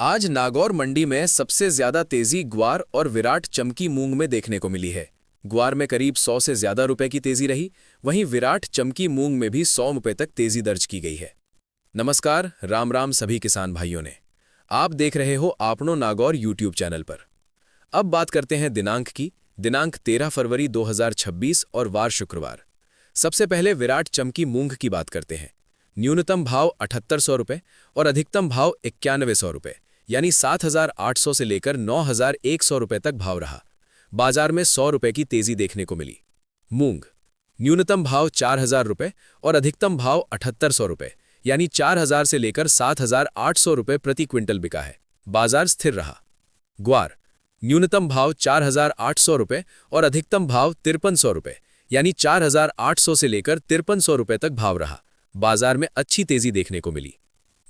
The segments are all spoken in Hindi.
आज नागौर मंडी में सबसे ज्यादा तेजी ग्वार और विराट चमकी मूंग में देखने को मिली है। ग्वार में करीब 100 से ज्यादा रुपए की तेजी रही, वहीं विराट चमकी मूंग में भी 100 रुपए तक तेजी दर्ज की गई है। नमस्कार, राम राम सभी किसान भाइयों ने। आप देख रहे हो आपनो नागौर यूट्यूब चैनल पर। अब बात करते हैं दिनांक की। दिनांक 13 फरवरी 2026 और वार शुक्रवार। सबसे पहले विराट चमकी मूंग की बात करते हैं। न्यूनतम भाव 7800 रुपये और अधिकतम भाव 9100 रुपये, यानी 7800 से लेकर 9100 रुपये तक भाव रहा। बाजार में 100 रुपये की तेजी देखने को मिली। मूंग न्यूनतम भाव 4000 रुपये और अधिकतम भाव 7800 रुपये, यानी 4000 से लेकर 7800 रुपये प्रति क्विंटल बिका है। बाजार स्थिर रहा। ग्वार न्यूनतम भाव 4800 रुपये और अधिकतम भाव 5300 रुपये, यानी 4800 से लेकर 5300 रुपये तक भाव रहा। बाजार में अच्छी तेजी देखने को मिली।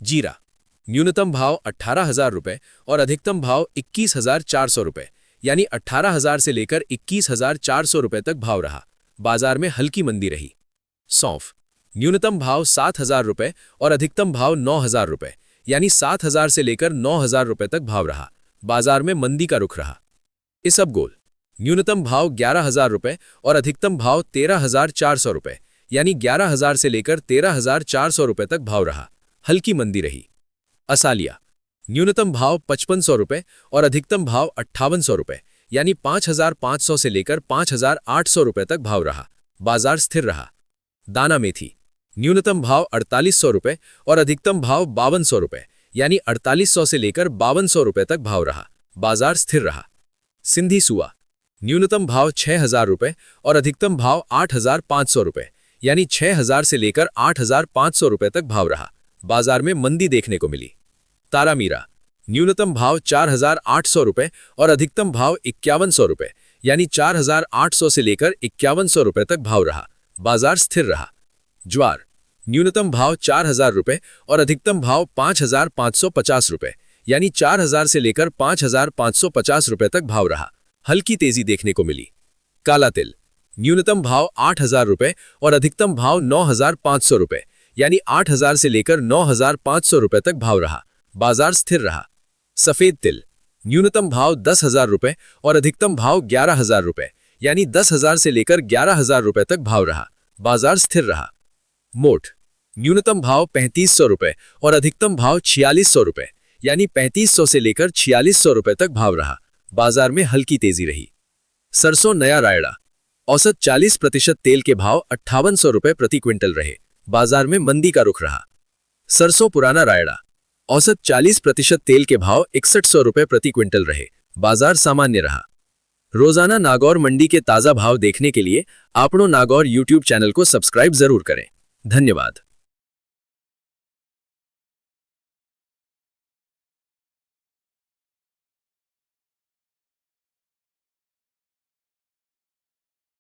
जीरा न्यूनतम भाव 18000 रुपये और अधिकतम भाव 21400 रुपये, यानी 18000 से लेकर 21400 रुपये तक भाव रहा। बाजार में हल्की मंदी रही। सौंफ न्यूनतम भाव 7000 रुपये और अधिकतम भाव 9000 रुपये, यानी 7000 से लेकर 9000 रुपये तक भाव रहा। बाजार में मंदी का रुख रहा। इसबगोल न्यूनतम भाव 11000 रुपये और अधिकतम भाव 13400 रुपये, यानी 11000 से लेकर 13400 रुपये तक भाव रहा। हल्की मंदी रही। असालिया न्यूनतम भाव 5500 रुपये और अधिकतम भाव 5800 रुपये, यानी 5500 से लेकर 5800 रुपये तक भाव रहा। बाजार स्थिर रहा। दाना मेथी न्यूनतम भाव 4800 रुपये और अधिकतम भाव 5200 रुपये, यानी 4800 से लेकर 5200 रुपये तक भाव रहा। बाजार स्थिर रहा। सिंधी सुआ न्यूनतम भाव 6000 रुपये और अधिकतम भाव 8500 रुपये, यानी 6000 से लेकर 8500 रुपये तक भाव रहा। बाजार में मंदी देखने को मिली। तारामीरा न्यूनतम भाव 4800 रुपये और अधिकतम भाव 5100 रुपये, यानी 4800 से लेकर 5100 रुपये तक भाव रहा। बाजार स्थिर रहा। ज्वार न्यूनतम भाव 4000 रुपये और अधिकतम भाव 5550 रुपये, यानी 4000 से लेकर 5550 रुपये तक भाव रहा। हल्की तेजी देखने को मिली। काला तिल न्यूनतम भाव 8000 रुपये और अधिकतम भाव 9500 रुपये, यानी 8000 से लेकर 9500 रुपये तक भाव रहा। बाजार स्थिर रहा। सफेद तिल न्यूनतम भाव 10000 रुपये और अधिकतम भाव 11000 रुपये, यानी 10000 से लेकर 11000 रुपये तक भाव रहा। बाजार स्थिर रहा। मोठ न्यूनतम भाव 3500 रुपये और अधिकतम भाव 4600 रुपये, यानी 3500 से लेकर 4600 रुपये तक भाव रहा। बाजार में हल्की तेजी रही। सरसों नया रायड़ा औसत 40% तेल के भाव 5800 रुपये प्रति क्विंटल रहे। बाजार में मंदी का रुख रहा। सरसों पुराना रायड़ा औसत 40% तेल के भाव 6100 रुपये प्रति क्विंटल रहे। बाजार सामान्य रहा। रोजाना नागौर मंडी के ताजा भाव देखने के लिए आपनो नागौर यूट्यूब चैनल को सब्सक्राइब जरूर करें। धन्यवाद।